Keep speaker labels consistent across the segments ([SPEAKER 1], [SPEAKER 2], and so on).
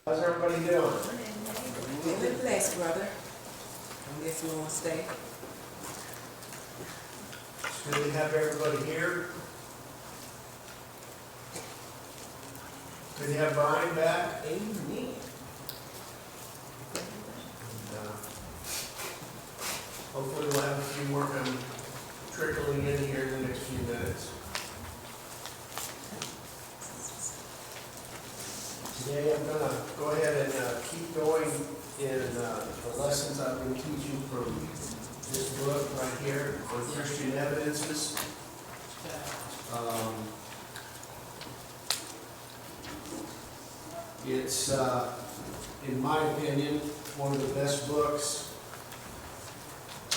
[SPEAKER 1] How's everybody doing?
[SPEAKER 2] Feeling blessed, brother. I guess you want to stay.
[SPEAKER 1] It's good to have everybody here. Good to have Brian back.
[SPEAKER 2] Amen.
[SPEAKER 1] And, hopefully we'll have a few more coming trickling in here in the next few minutes. Today I'm going to go ahead and keep going in the lessons I've been teaching from this book right here on Christian evidences. It's, in my opinion, one of the best books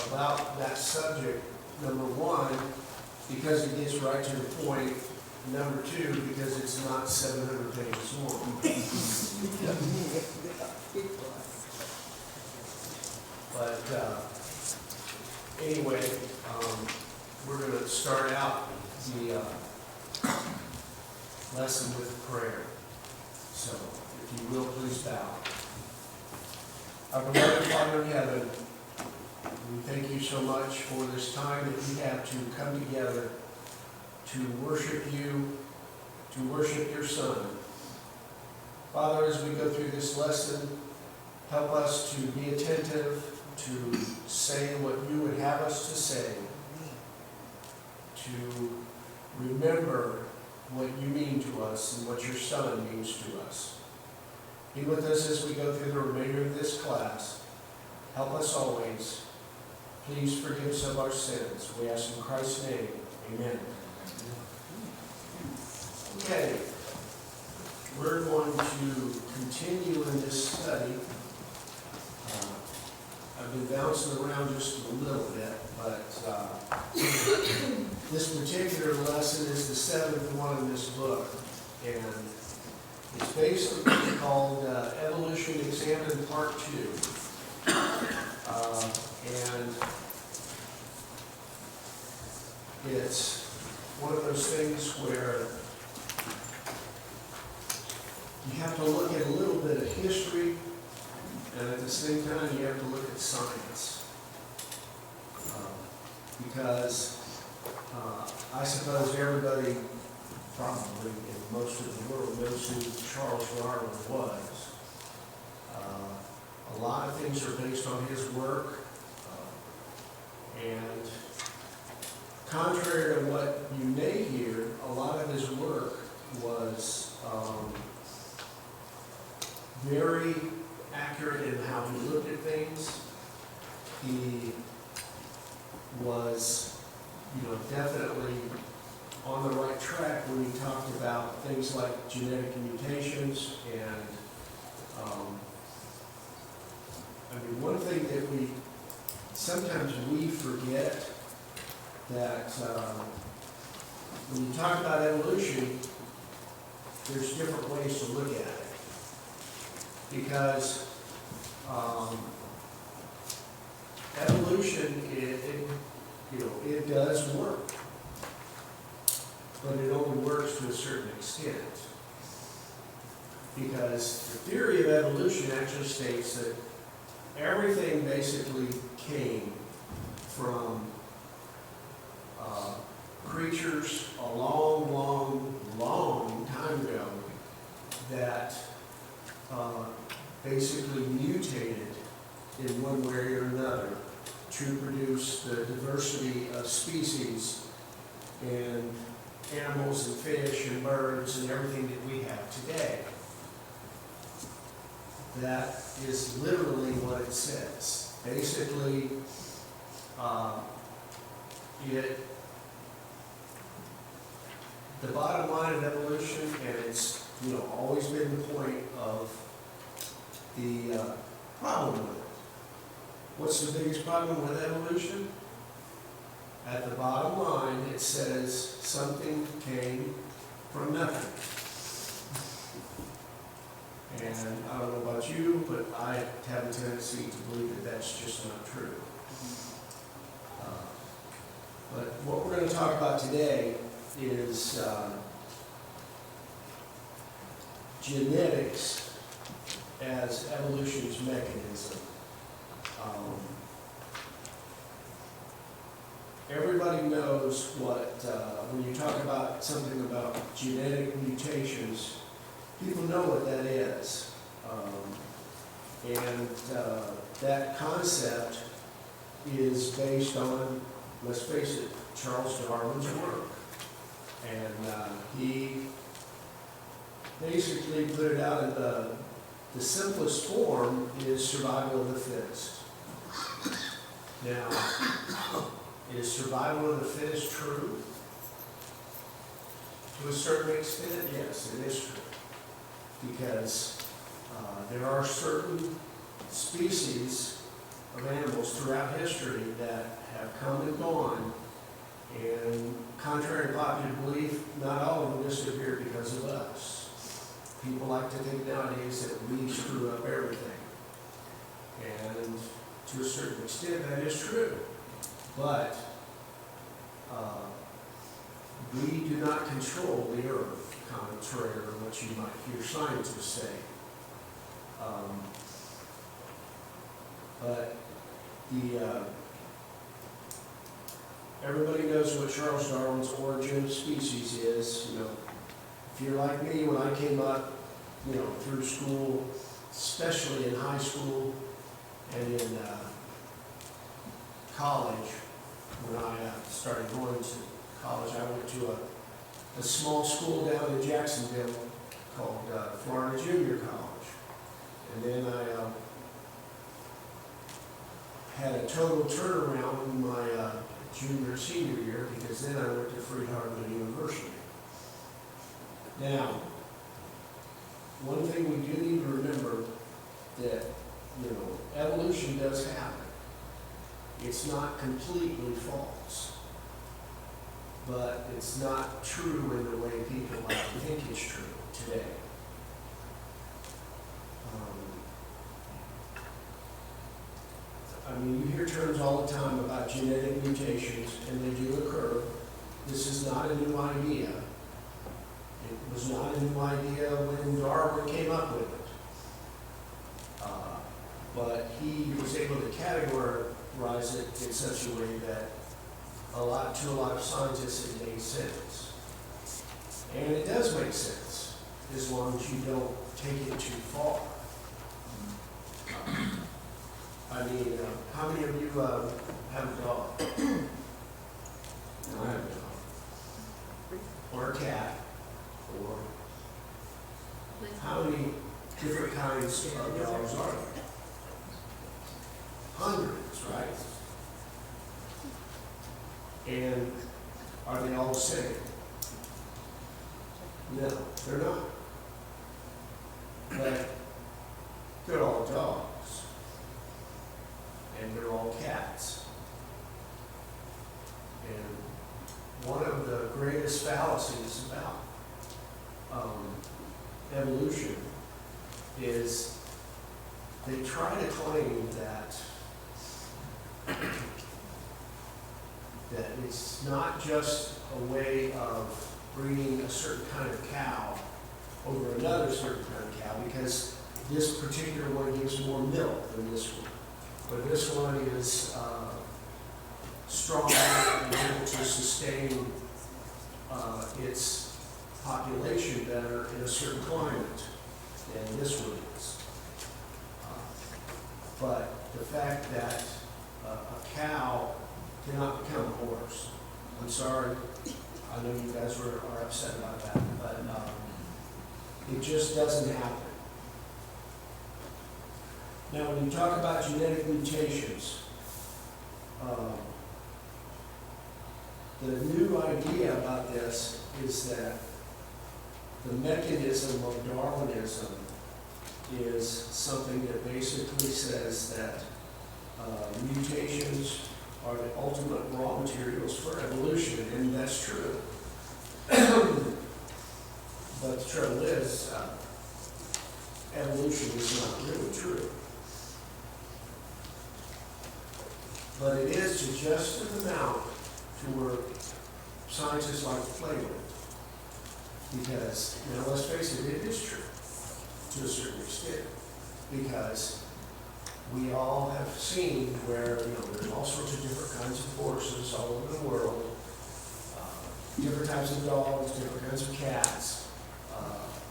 [SPEAKER 1] about that subject. Number one, because it gets right to the point. Number two, because it's not 700 pages long. But anyway, we're going to start out the lesson with prayer. So, if you will, please bow. Our beloved Father in heaven, we thank you so much for this time that we have to come together to worship you, to worship your Son. Father, as we go through this lesson, help us to be attentive, to say what you would have us to say, to remember what you mean to us and what your Son means to us. Be with us as we go through the remainder of this class. Help us always. Please forgive us of our sins. We ask in Christ's name. Amen. Okay. We're going to continue in this study. I've been bouncing around just a little bit, but this particular lesson is the seventh one in this book, and it's basically called Evolution Examined Part 2. And it's one of those things where you have to look at a little bit of history, and at the same time you have to look at science. Because I suppose everybody probably in most of the world knows who Charles Darwin was. A lot of things are based on his work, and contrary to what you may hear, a lot of his work was very accurate in how he looked at things. He was, definitely on the right track when he talked about things like genetic mutations and one thing that sometimes we forget that when you talk about evolution, there's different ways to look at it. Because evolution, it does work, but it only works to a certain extent. Because the theory of evolution actually states that everything basically came from creatures a long, long, long time ago that basically mutated in one way or another to produce the diversity of species and animals and fish and birds and everything that we have today. That is literally what it says. Basically, the bottom line of evolution, and it's always been the point of the problem with it. What's the biggest problem with evolution? At the bottom line, it says something came from nothing. And I don't know about you, but I have a tendency to believe that that's just not true. But what we're going to talk about today is genetics as evolution's mechanism. Everybody knows what, when you talk about something about genetic mutations, people know what that is. That concept is based on, let's face it, Charles Darwin's work. And he basically put it out in the simplest form is survival of the fittest. Now, is survival of the fittest true? To a certain extent, yes, it is true. Because there are certain species of animals throughout history that have come and gone, and contrary to popular belief, not all of them disappeared because of us. People like to think nowadays that we screw up everything. And to a certain extent, that is true. But we do not control the earth, contrary to what you might hear scientists say. But everybody knows what Charles Darwin's origin of species is. You know, if you're like me, when I came up, you know, through school, especially in high school and in college, when I started going to college, I went to a small school down in Jacksonville called Florida Junior College. And then I had a total turnaround in my senior year, because then I went to Freed-Hardeman University. Now, one thing we do need to remember that, you know, evolution does happen. It's not completely false, but it's not true in the way people like to think it's true today. I mean, you hear terms all the time about genetic mutations, and they do occur. This is not a new idea. It was not a new idea when Darwin came up with it. But he was able to categorize it in such a way that to a lot of scientists it made sense. And it does make sense, as long as you don't take it too far. I mean, how many of you have a dog? No, I have a dog. Or a cat. Or how many different kinds of dogs are there? Hundreds, right? And are they all the same? No, they're not. But they're all dogs. And they're all cats. And one of the greatest fallacies about evolution is they try to claim that it's not just a way of breeding a certain kind of cow over another certain kind of cow, because this particular one gives more milk than this one. But this one is strong and able to sustain its population better in a certain climate than this one is. But the fact that a cow cannot become a horse, I'm sorry, I know you guys are upset about that, but it just doesn't happen. Now, when you talk about genetic mutations, the new idea about this is that the mechanism of Darwinism is something that basically says that mutations are the ultimate raw materials for evolution, and that's true. But the trouble is, evolution is not really true. But it is to just an amount to where scientists like to play with it. Because, you know, let's face it, it is true to a certain extent. because we all have seen where, there's all sorts of different kinds of horses all over the world, different types of dogs, different kinds of cats,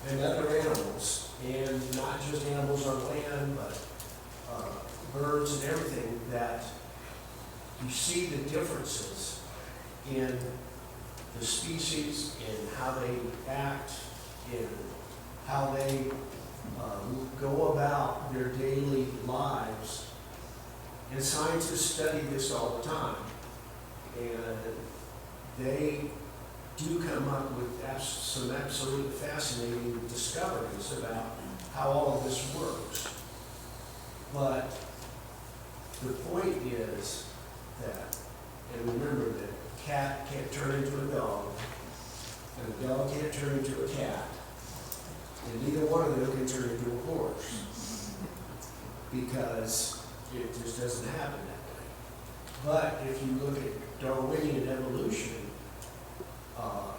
[SPEAKER 1] and other animals, and not just animals on land, but birds and everything, that you see the differences in the species, in how they act, in how they go about their daily lives. And scientists study this all the time. And they do come up with some absolutely fascinating discoveries about how all of this works. But the point is that, and remember that a cat can't turn into a dog, and a dog can't turn into a cat, and neither one of them can turn into a horse, because it just doesn't happen that way. But if you look at Darwinian evolution,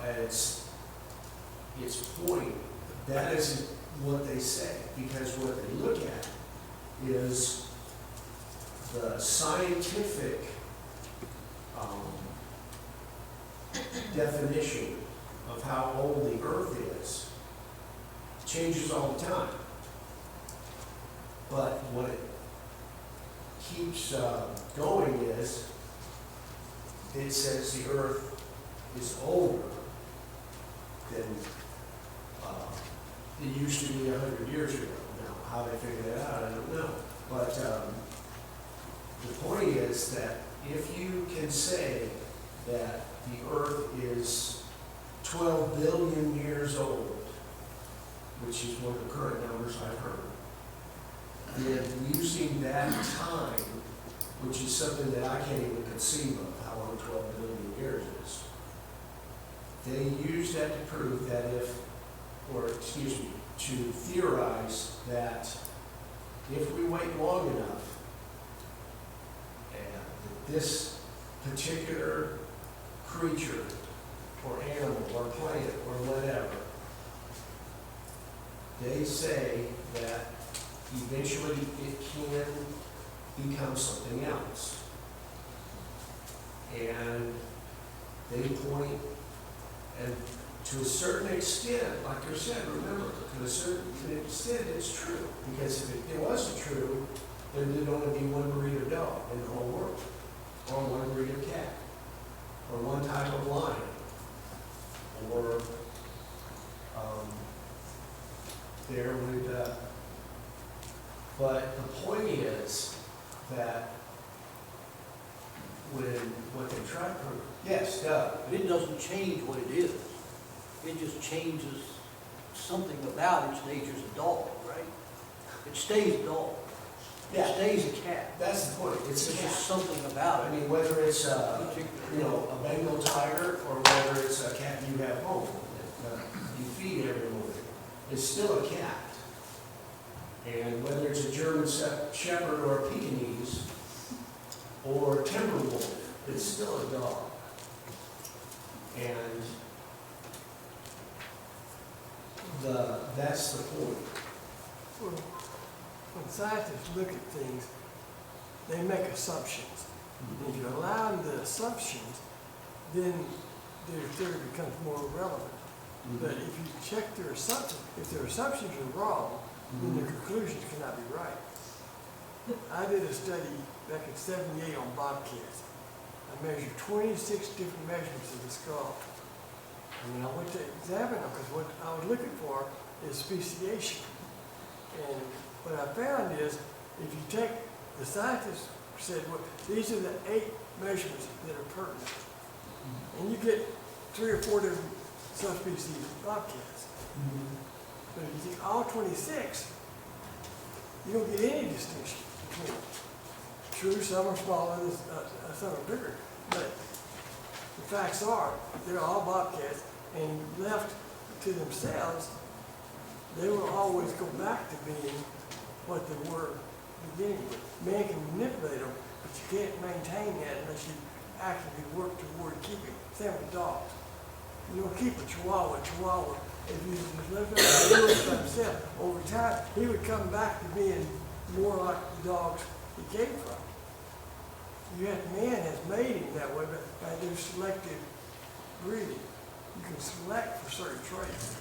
[SPEAKER 1] at its point, that isn't what they say, because what they look at is the scientific definition of how old the Earth is changes all the time. But what it keeps going is, it says the Earth is older than it used to be 100 years ago. Now, how they figure that out, I don't know. But the point is that if you can say that the Earth is 12 billion years old, which is one of the current numbers I've heard, then using that time, which is something that I can't even conceive of, how long 12 billion years is, they use that to prove that to theorize that if we wait long enough, and this particular creature or animal or plant or whatever, they say that eventually it can become something else. And they point, and to a certain extent, like I said, remember, to a certain extent it's true. Because if it wasn't true, then there'd only be one breed of dog in the whole world, or one breed of cat, or one type of lion, or there would, but the point is that what they try to prove, yes, Doug.
[SPEAKER 3] But it doesn't change what it is. It just changes something about its nature as a dog, right? It stays a dog.
[SPEAKER 1] Yeah.
[SPEAKER 3] It stays a cat.
[SPEAKER 1] That's the point. It's a
[SPEAKER 3] It's
[SPEAKER 1] cat.
[SPEAKER 3] just something about
[SPEAKER 1] I
[SPEAKER 3] it.
[SPEAKER 1] mean, whether it's a Bengal tiger or whether it's a cat you have home that you feed every morning, it's still a cat. And whether it's a German Shepherd or a Pekingese or a Timberwolf, it's still a dog. And that's the point.
[SPEAKER 4] Well, when scientists look at things, they make assumptions. If you allow them the assumptions, then their theory becomes more relevant. But if you check their assumptions, if their assumptions are wrong, then their conclusions cannot be right. I did a study back in '78 on bobcats. I measured 26 different measurements of the skull. And when I went to examine them, because what I was looking for is speciation. And what I found is, if you take, the scientists said, well, these are the 8 measurements that are pertinent. And you get 3 or 4 different subspecies of bobcats. But if you take all 26, you don't get any distinction between them. True, some are smaller, some are bigger, but the facts are, they're all bobcats, and left to themselves, they will always go back to being what they were beginning with. Man can manipulate them, but you can't maintain that unless you actively work toward keeping. Same with dogs. You don't keep a Chihuahua. Chihuahua if you just left him to do it by himself, over time, he would come back to being more like the dogs he came from. Man has made him that way, but by their selective breeding, you can select for certain traits.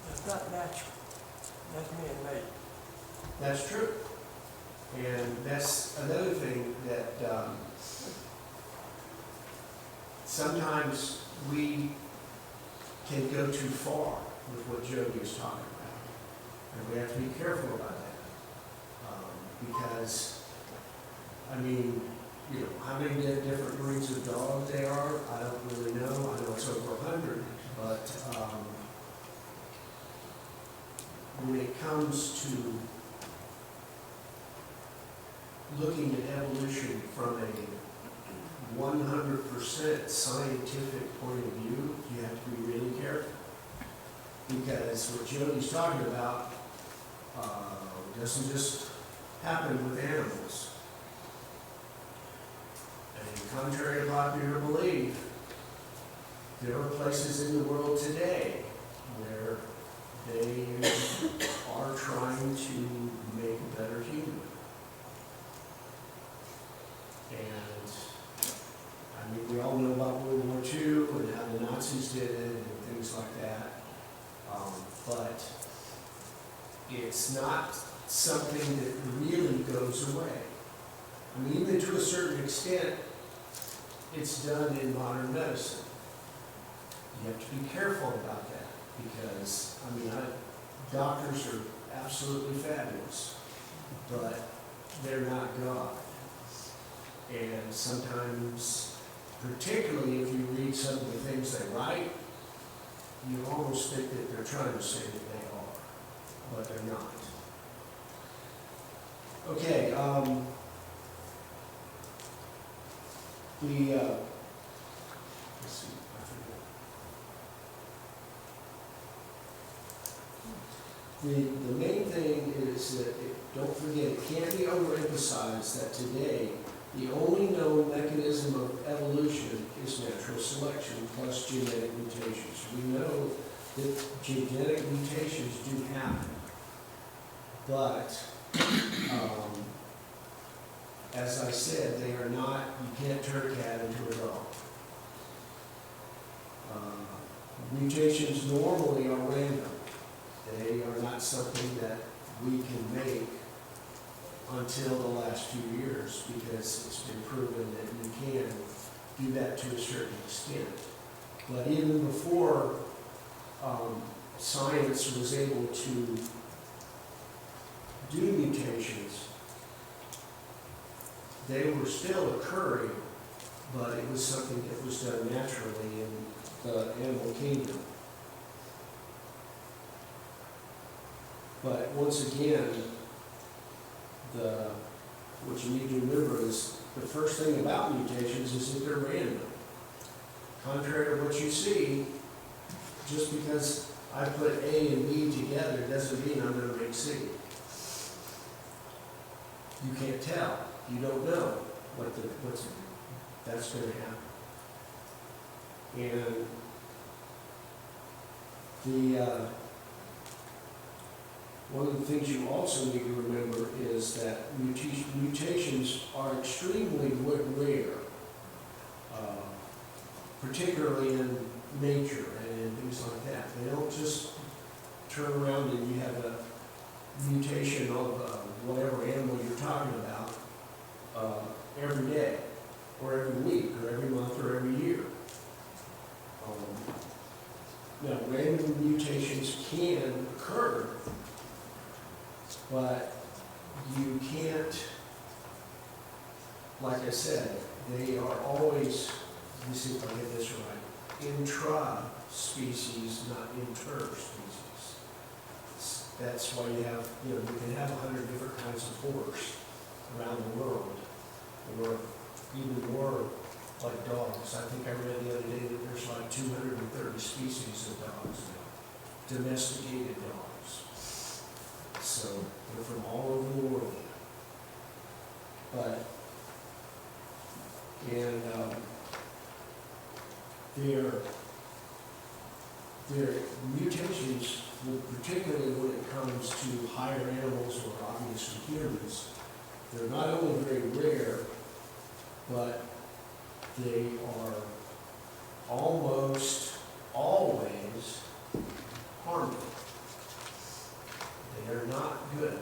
[SPEAKER 4] That's not natural. That's man-made.
[SPEAKER 1] That's true. And that's another thing that sometimes we can go too far with what Jody is talking about. And we have to be careful about that. Because, I mean, you know, how many different breeds of dog there are, I don't really know. I know it's over 100, but when it comes to looking at evolution from a 100% scientific point of view, you have to be really careful. Because what Jody's talking about doesn't just happen with animals. And contrary to popular belief, there are places in the world today where they are trying to make a better human. And, I mean, we all know about World War II and how the Nazis did it and things like that. But it's not something that really goes away. I mean, even to a certain extent, it's done in modern medicine. You have to be careful about that because, I mean, doctors are absolutely fabulous, but they're not God. And sometimes, particularly if you read some of the things they write, you almost think that they're trying to say that they are, but they're not. Okay, let's see, I forget. The main thing is that, don't forget, it can't be overemphasized that today, the only known mechanism of evolution is natural selection plus genetic mutations. We know that genetic mutations do happen, but as I said, they are not, you can't turn a cat into a dog. Mutations normally are random. They are not something that we can make until the last few years because it's been proven that you can do that to a certain extent. But even before science was able to do mutations, they were still occurring, but it was something that was done naturally in the animal kingdom. But once again, what you need to remember is the first thing about mutations is that they're random. Contrary to what you see, just because I put A and B together doesn't mean I'm going to make C. You can't tell. You don't know that's going to happen. And one of the things you also need to remember is that mutations are extremely rare, particularly in nature and things like that. They don't just turn around and you have a mutation of whatever animal you're talking about every day, or every week, or every month, or every year. Now, random mutations can occur, but you can't, like I said, they are always, let me see if I get this right, intra-species, not inter-species. That's why you have, you can have 100 different kinds of horse around the world, or even more like dogs. I think I read the other day that there's like 230 species of dogs now, domesticated dogs. So they're from all over the world. But, their mutations, particularly when it comes to higher animals or obviously humans, they're not only very rare, but they are almost always harmful. They are not good.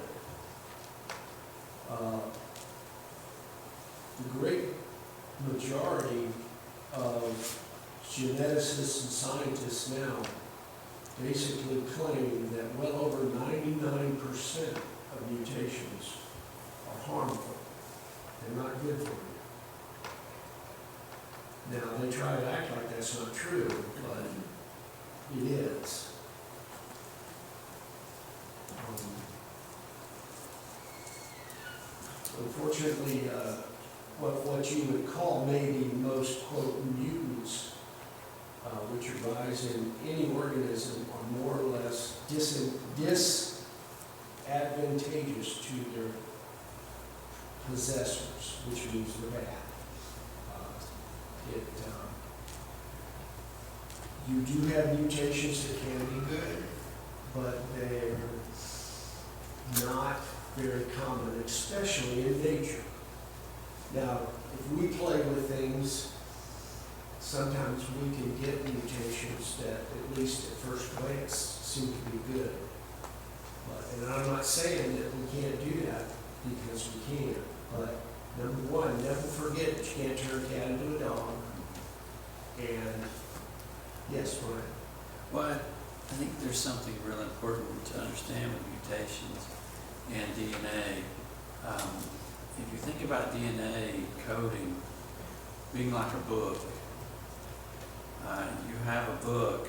[SPEAKER 1] The great majority of geneticists and scientists now basically claim that well over 99% of mutations are harmful. They're not good for you. Now, they try to act like that's not true, but it is. Unfortunately, what you would call maybe most, quote, mutants, which arise in any organism, are more or less disadvantageous to their possessors, which means they're bad. You do have mutations that can be good, but they're not very common, especially in nature. Now, if we play with things, sometimes we can get mutations that, at least at first glance, seem to be good. And I'm not saying that we can't do that, because we can. But number one, never forget that you can't turn a cat into a dog. And yes, Brian.
[SPEAKER 5] Well, I think there's something real important to understand with mutations and DNA. If you think about DNA coding being like a book, you have a book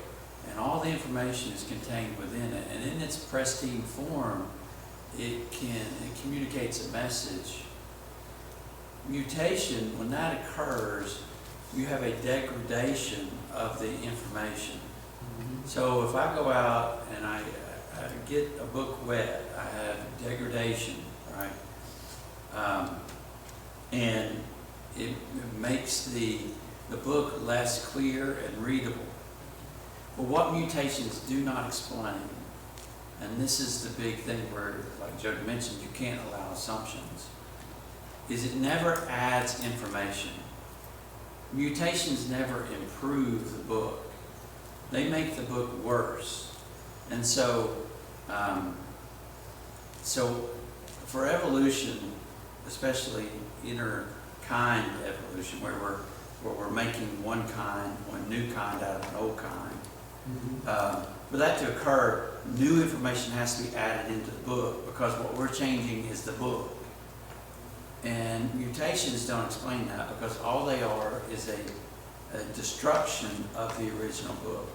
[SPEAKER 5] and all the information is contained within it, and in its pristine form, it communicates a message. Mutation, when that occurs, you have a degradation of the information. So if I go out and I get a book wet, I have degradation, right? And it makes the book less clear and readable. But what mutations do not explain, and this is the big thing where, like Joe mentioned, you can't allow assumptions, is it never adds information. Mutations never improve the book. They make the book worse. And so, for evolution, especially inter-kind evolution, where we're making one new kind out of an old kind, for that to occur, new information has to be added into the book, because what we're changing is the book. And mutations don't explain that, because all they are is a destruction of the original book.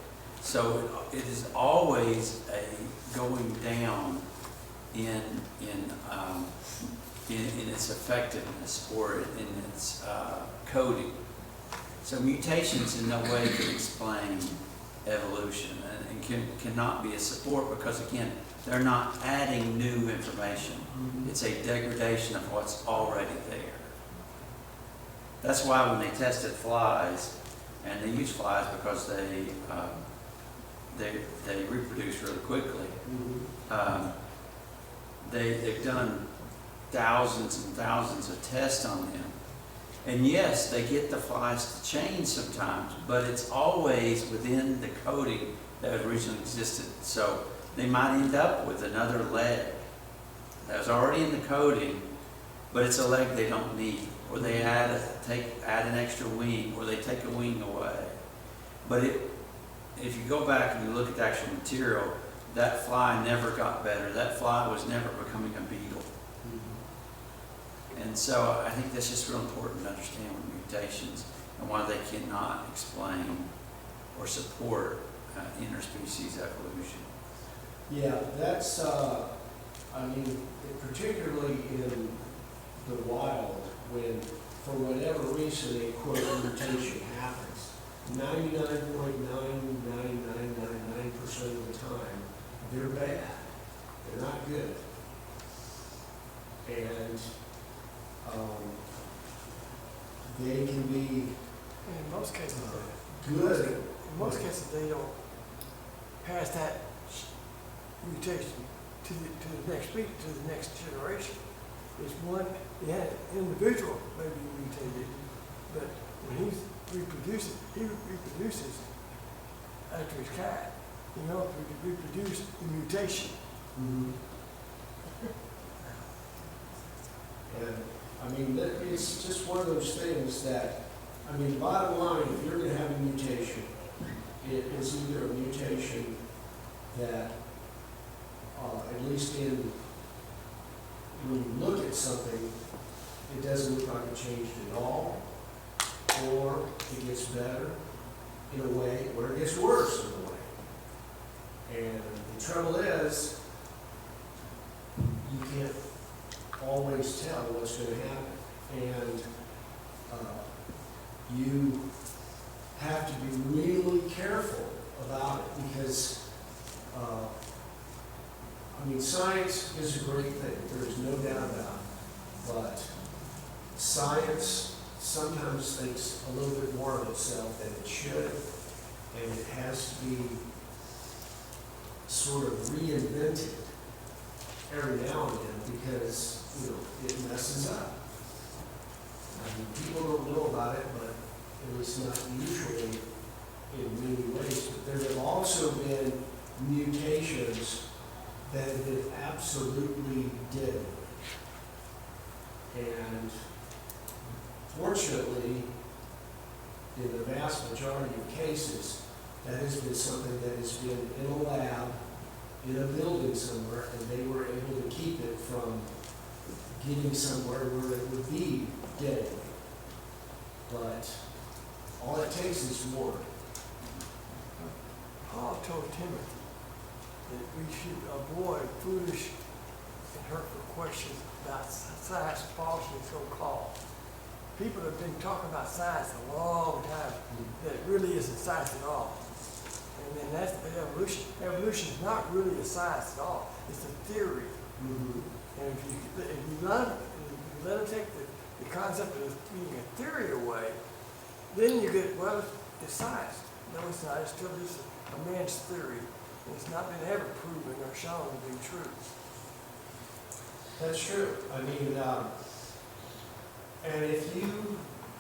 [SPEAKER 5] So it is always a going down in its effectiveness or in its coding. So mutations in no way can explain evolution and cannot be a support, because again, they're not adding new information. It's a degradation of what's already there. That's why when they tested flies, and they use flies because they reproduce really quickly. They've done thousands and thousands of tests on them. And yes, they get the flies to change sometimes, but it's always within the coding that originally existed. So they might end up with another leg that was already in the coding, but it's a leg they don't need. Or they add an extra wing, or they take a wing away. But if you go back and you look at the actual material, that fly never got better. That fly was never becoming a beetle. And so I think that's just real important to understand with mutations and why they cannot explain or support interspecies evolution.
[SPEAKER 1] Yeah, that's, particularly in the wild, when, for whatever reason, a quote mutation happens, 99.99999% of the time, they're bad. They're not good. And they can be
[SPEAKER 4] In most cases,
[SPEAKER 1] good.
[SPEAKER 4] in most cases, they don't pass that mutation to the next to the next generation. It's one, an individual may be mutated, but when he's reproducing, he reproduces after his kind. He knows to reproduce the mutation.
[SPEAKER 1] Mhm. And, I mean, it's just one of those things that, I mean, bottom line, if you're gonna have a mutation, it is either a mutation that, at least when you look at something, it doesn't look like it changed at all, or it gets better in a way, or it gets worse in a way. And the trouble is, you can't always tell what's going to happen. And you have to be really careful about it because, I mean, science is a great thing. There is no doubt about it. But science sometimes thinks a little bit more of itself than it should. And it has to be sort of reinvented every now and then because, you know, it messes up. I mean, people don't know about it, but it was not usually in many ways. But there have also been mutations that have been absolutely deadly. And fortunately, in the vast majority of cases, that has been something that has been in a lab, in a building somewhere, and they were able to keep it from getting somewhere where it would be deadly. But all it takes is one.
[SPEAKER 4] Paul told Timothy that we should avoid foolish and hurtful questions about science, falsely so-called. People have been talking about science a long time that really isn't science at all. And then that's the evolution. Evolution is not really a science at all. It's a theory.
[SPEAKER 1] Mm-hmm.
[SPEAKER 4] And if you let them take the concept of being a theory away, then you get, well, it's science. No, it's not. It's still just a man's theory. And it's not been ever proven or shown to be true.
[SPEAKER 1] That's true. I mean, and if you,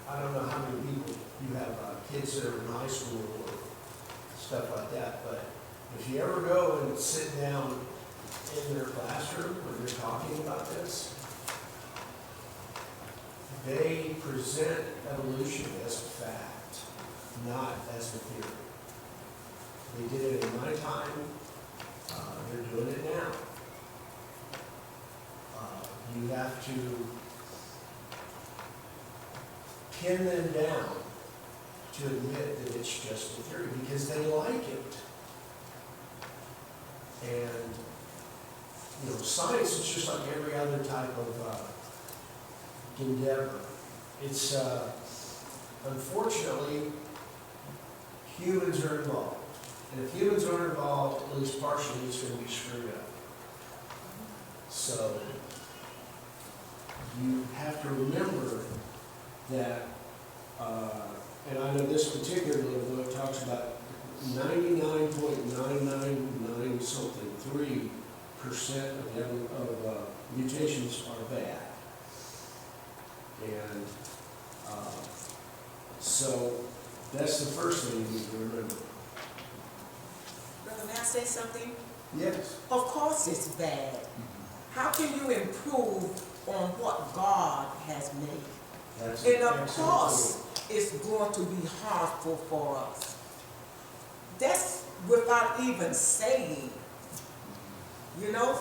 [SPEAKER 1] I don't know how many people you have kids that are in high school or stuff like that, but if you ever go and sit down in their classroom when they're talking about this, they present evolution as a fact, not as a theory. They did it in my time, they're doing it now. You have to pin them down to admit that it's just a theory because they like it. And, you know, science is just like every other type of endeavor. It's, unfortunately, humans are involved. And if humans are involved, at least partially, it's going to be screwed up. So, you have to remember that, and I know this particular little book talks about 99.999 something 3% of mutations are bad. And so that's the first thing you need to remember.
[SPEAKER 2] Brother, may I say something?
[SPEAKER 1] Yes.
[SPEAKER 2] Of course it's bad. How can you improve on what God has made?
[SPEAKER 1] That's
[SPEAKER 2] And
[SPEAKER 1] an
[SPEAKER 2] of
[SPEAKER 1] excellent
[SPEAKER 2] course, it's going to be harmful for us. That's without even saying. You know,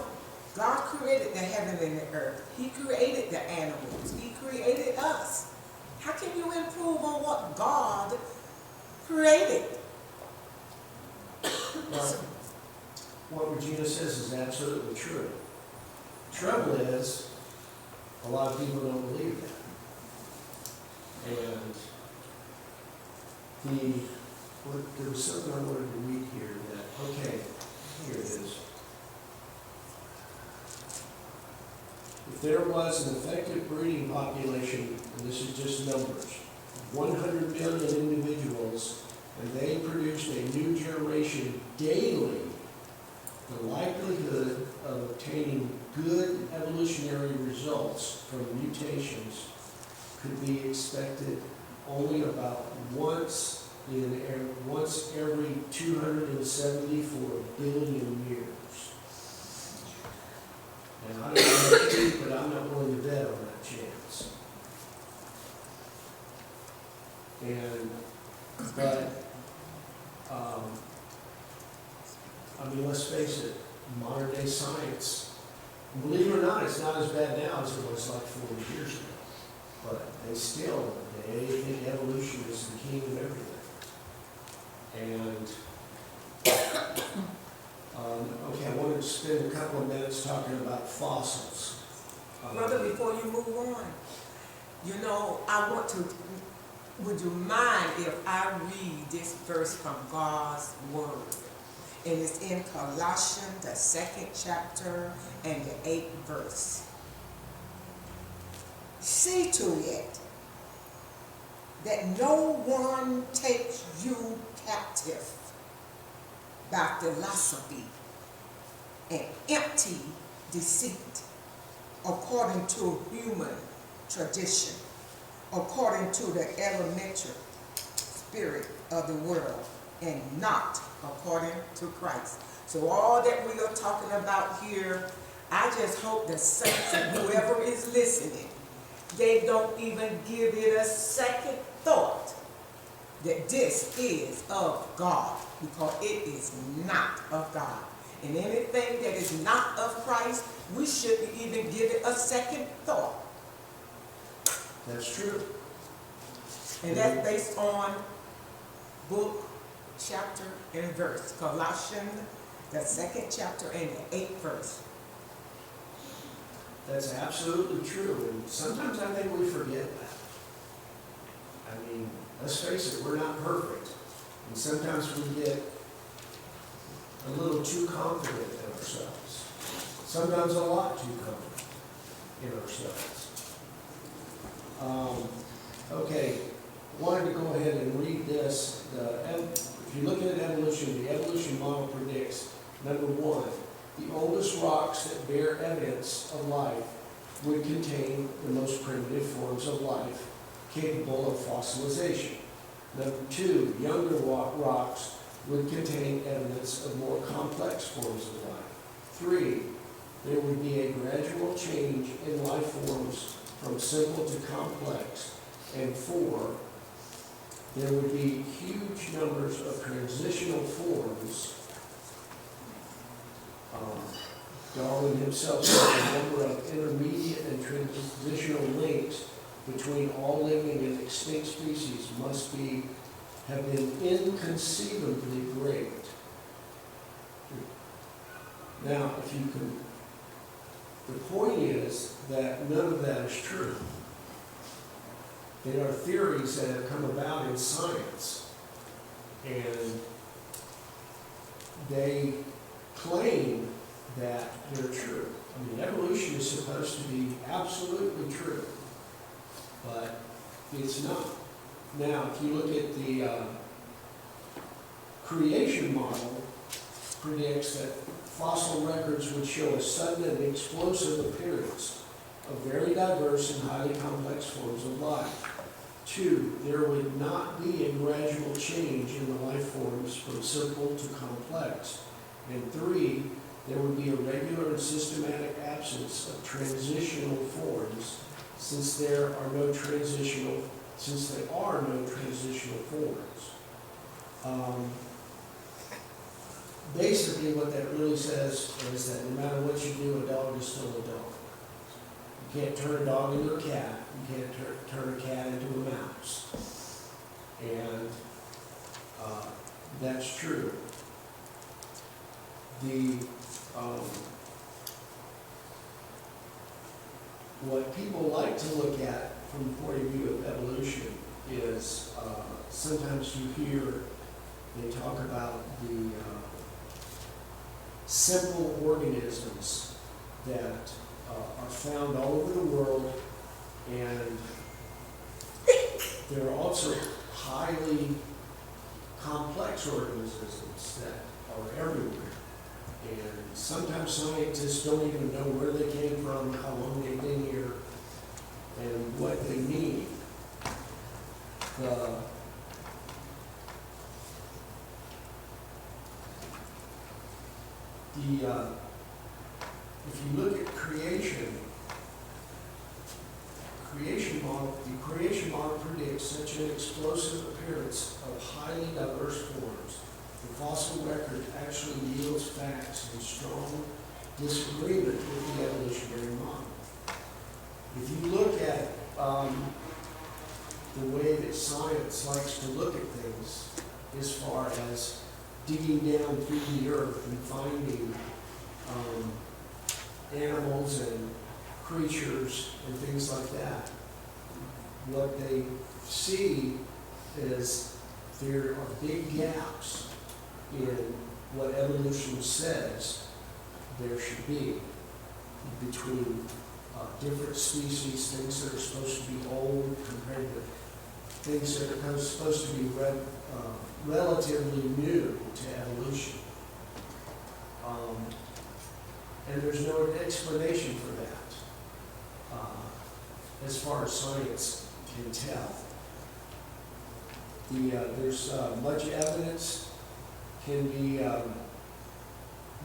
[SPEAKER 2] God created the heaven and the earth. He created the animals. He created us. How can you improve on what God created?
[SPEAKER 1] Well, what Regina says is absolutely true. Trouble is, a lot of people don't believe that. And there was something I wanted to read here that, okay, here it is. If there was an effective breeding population, and this is just numbers, 100 million individuals and they produced a new generation daily, the likelihood of obtaining good evolutionary results from mutations could be expected only about once every 274 billion years. And I don't know about you, but I'm not willing to bet on that chance. I mean, let's face it, modern day science, believe it or not, it's not as bad now as it was like 40 years ago. But they think evolution is the king of everything. And, okay, I wanted to spend a couple of minutes talking about fossils.
[SPEAKER 2] Brother, before you move on, would you mind if I read this verse from God's Word? And it's in Colossians, the 2nd chapter and the 8th verse. See to it that no one takes you captive by philosophy and empty deceit, according to human tradition, according to the elementary spirit of the world, and not according to Christ. So all that we are talking about here, I just hope the saints and whoever is listening, they don't even give it a second thought that this is of God, because it is not of God. And anything that is not of Christ, we shouldn't even give it a second thought.
[SPEAKER 1] That's true.
[SPEAKER 2] And that's based on book, chapter, and verse. Colossians, the 2nd chapter and the 8th verse.
[SPEAKER 1] That's absolutely true, and sometimes I think we forget that. I mean, let's face it, we're not perfect. And sometimes we get a little too confident in ourselves. Sometimes a lot too confident in ourselves. Okay, wanted to go ahead and read this. If you look at evolution, the evolution model predicts, number one, the oldest rocks that bear evidence of life would contain the most primitive forms of life capable of fossilization. Number two, younger rocks would contain evidence of more complex forms of life. Three, there would be a gradual change in life forms from simple to complex. And four, there would be huge numbers of transitional forms. Darwin himself said the number of intermediate and transitional links between all living and extinct species must have been inconceivably great. Now, the point is that none of that is true. There are theories that have come about in science, and they claim that they're true. I mean, evolution is supposed to be absolutely true, but it's not. Now, if you look at the creation model, predicts that fossil records would show a sudden and explosive appearance of very diverse and highly complex forms of life. Two, there would not be a gradual change in the life forms from simple to complex. And three, there would be a regular and systematic absence of transitional forms, since there are no transitional forms. Basically, what that really says is that no matter what you do, a dog is still a dog. You can't turn a dog into a cat. You can't turn a cat into a mouse. And that's true. What people like to look at from the point of view of evolution is sometimes you hear they talk about the simple organisms that are found all over the world, and there are also highly complex organisms that are everywhere. And sometimes scientists don't even know where they came from, how long they've been here, and what they mean. If you look at creation, the creation model predicts such an explosive appearance of highly diverse forms. The fossil record actually yields facts in strong disagreement with the evolutionary model. If you look at the way that science likes to look at things, as far as digging down through the earth and finding animals and creatures and things like that, what they see is there are big gaps in what evolution says there should be between different species, things that are supposed to be old compared to things that are supposed to be relatively new to evolution. And there's no explanation for that, as far as science can tell. There's much evidence can be,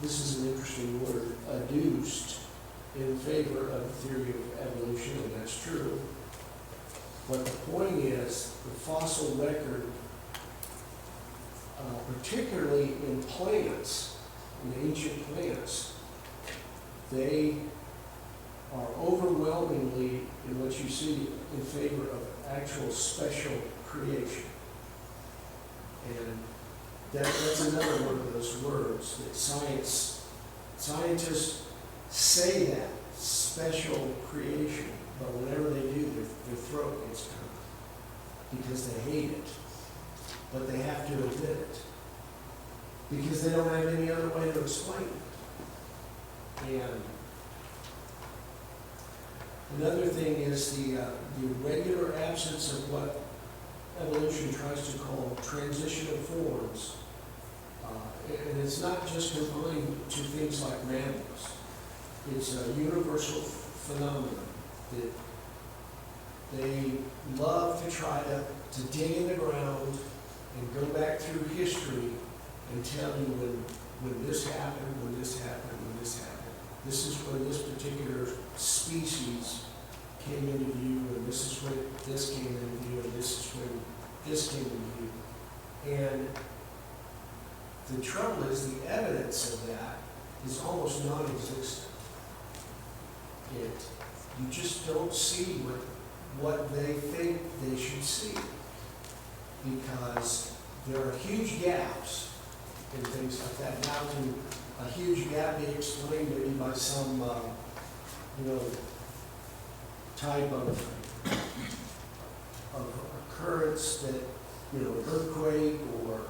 [SPEAKER 1] this is an interesting word, adduced in favor of the theory of evolution, and that's true. But the point is, the fossil record, particularly in plants, in ancient plants, they are overwhelmingly, in what you see, in favor of actual special creation. And that's another one of those words that scientists say that, special creation, but whenever they do, their throat gets cut because they hate it. But they have to admit it because they don't have any other way to explain it. And another thing is the regular absence of what evolution tries to call transitional forms. And it's not just confined to things like mammals. It's a universal phenomenon that they love to try to dig in the ground and go back through history and tell you when this happened, when this happened, when this happened. This is when this particular species came into view, and this is when this came into view, and this is when this came into view. And the trouble is the evidence of that is almost non-existent. You just don't see what they think they should see, because there are huge gaps in things like that. Now, can a huge gap be explained maybe by some, type of occurrence that, an earthquake or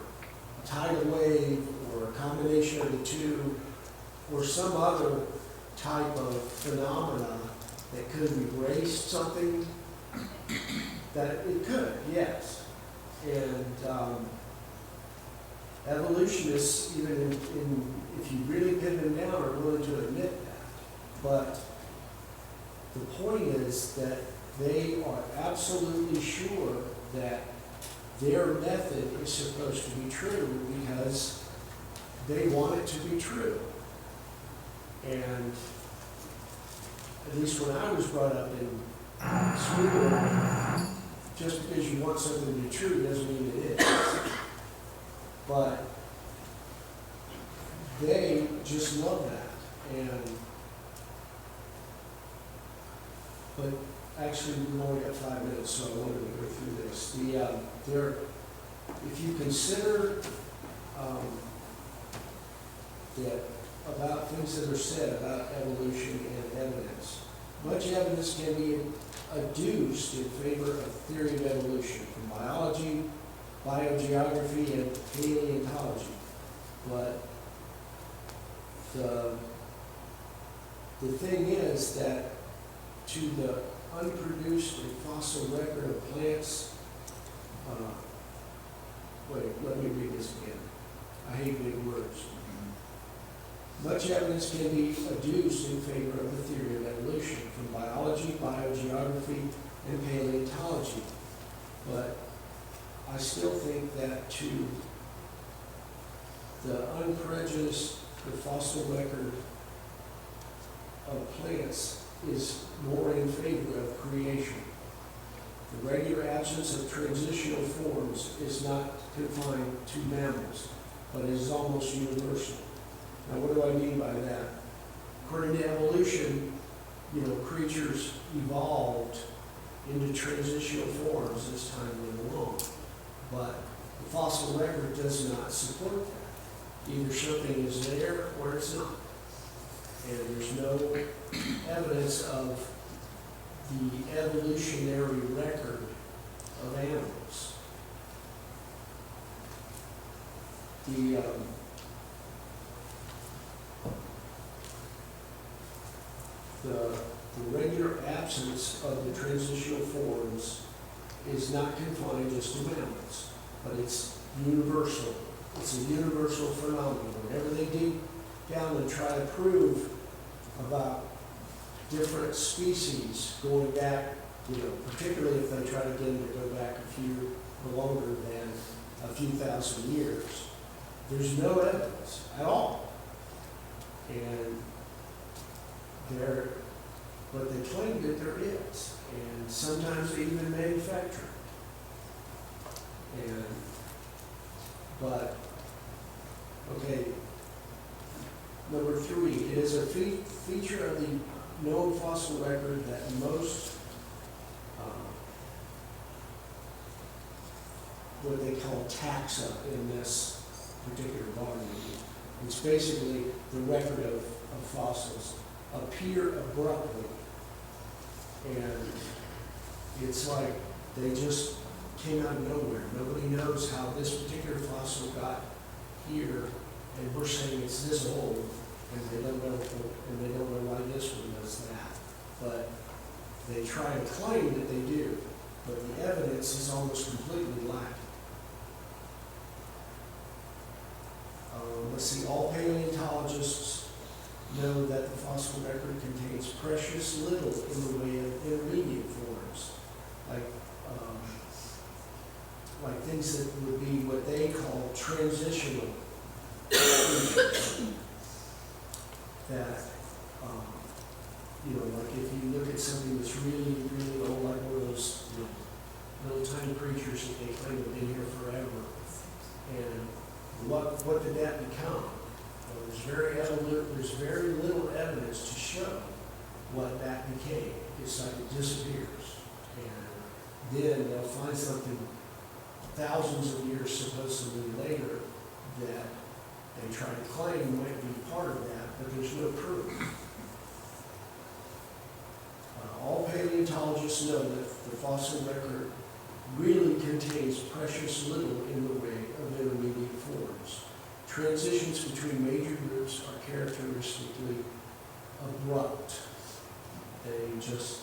[SPEAKER 1] a tidal wave or a combination of the two, or some other type of phenomena that could have erased something? That it could, yes. And evolutionists, even if you really pin them down, are willing to admit that. But the point is that they are absolutely sure that their method is supposed to be true because they want it to be true. And at least when I was brought up in school, just because you want something to be true doesn't mean it is. But they just love that. But actually, we've only got 5 minutes, so I wanted to go through this. If you consider that about things that are said about evolution and evidence, much evidence can be adduced in favor of theory of evolution from biology, biogeography, and paleontology. But the thing is that to the unproduced and fossil record of plants, wait, let me read this again. I hate big words. Much evidence can be adduced in favor of the theory of evolution from biology, biogeography, and paleontology. But I still think that to the unprejudiced, the fossil record of plants is more in favor of creation. The regular absence of transitional forms is not confined to mammals, but is almost universal. Now, what do I mean by that? According to evolution, creatures evolved into transitional forms as time went along. But the fossil record does not support that. Either something is there or it's not. And there's no evidence of the evolutionary record of animals. The regular absence of the transitional forms is not confined just to mammals, but it's universal. It's a universal phenomenon. Whenever they dig down and try to prove about different species going back, particularly if they try to get them to go back a few or longer than a few thousand years, there's no evidence at all. And but they claim that there is, and sometimes they even manufacture it. But, okay, number 3, it is a feature of the known fossil record that most, what they call taxa in this particular volume, it's basically the record of fossils, appear abruptly. And it's like they just came out of nowhere. Nobody knows how this particular fossil got here, and we're saying it's this old, and they don't know why this one does that. But they try to claim that they do, but the evidence is almost completely lacking. Let's see, all paleontologists know that the fossil record contains precious little in the way of intermediate forms, like things that would be what they call transitional features. That, like if you look at something that's really, really old, like one of those little tiny creatures that they claim have been here forever, and what did that become? Well, there's very little evidence to show what that became. It's like it disappears. And then they'll find something thousands of years supposedly later that they try to claim might be part of that, but there's no proof. All paleontologists know that the fossil record really contains precious little in the way of intermediate forms. Transitions between major groups are characteristically abrupt. They just,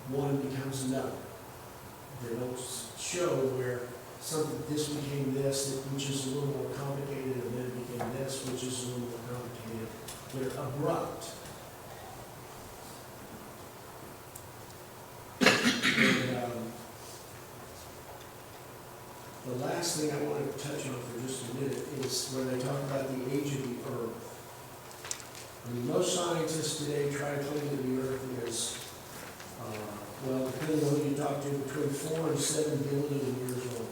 [SPEAKER 1] one becomes another. They don't show where this became this, which is a little more complicated, and then it became this, which is a little more complicated. They're abrupt. And, the last thing I wanted to touch on for just a minute is when they talk about the age of the Earth. I mean, most scientists today try to claim that the Earth is, depending on who you talk to, between 4 and 7 billion years old.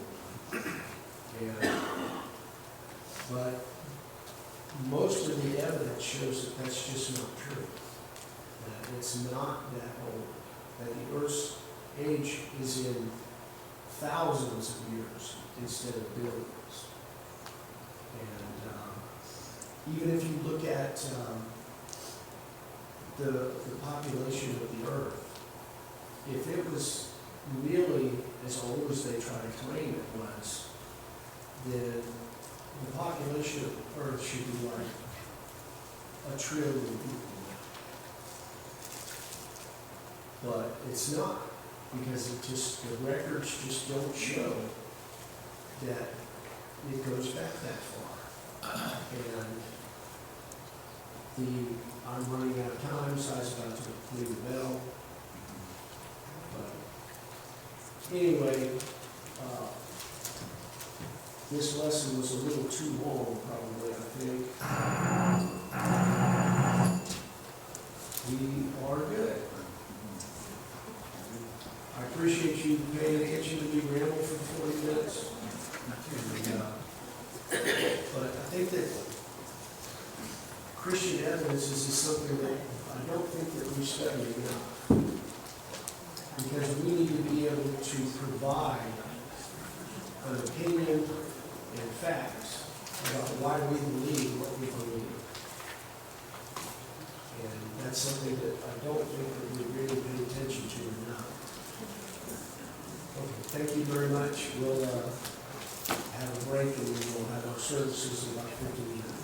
[SPEAKER 1] But most of the evidence shows that that's just not true. That it's not that old. That the Earth's age is in thousands of years instead of billions. And even if you look at the population of the Earth, if it was really as old as they try to claim it was, then the population of Earth should be like 1 trillion people now. But it's not, because the records just don't show that it goes back that far. And I'm running out of time, so I was about to leave the bell. But anyway, this lesson was a little too long, probably, I think. We are good. I appreciate you paying attention to me ramble for 40 minutes. But I think that Christian evidence is just something that I don't think that we study enough. Because we need to be able to provide an opinion and facts about why we believe what we believe. And that's something that I don't think that we really pay attention to enough. Okay, thank you very much. We'll have a break and we'll have our services in about 50 minutes.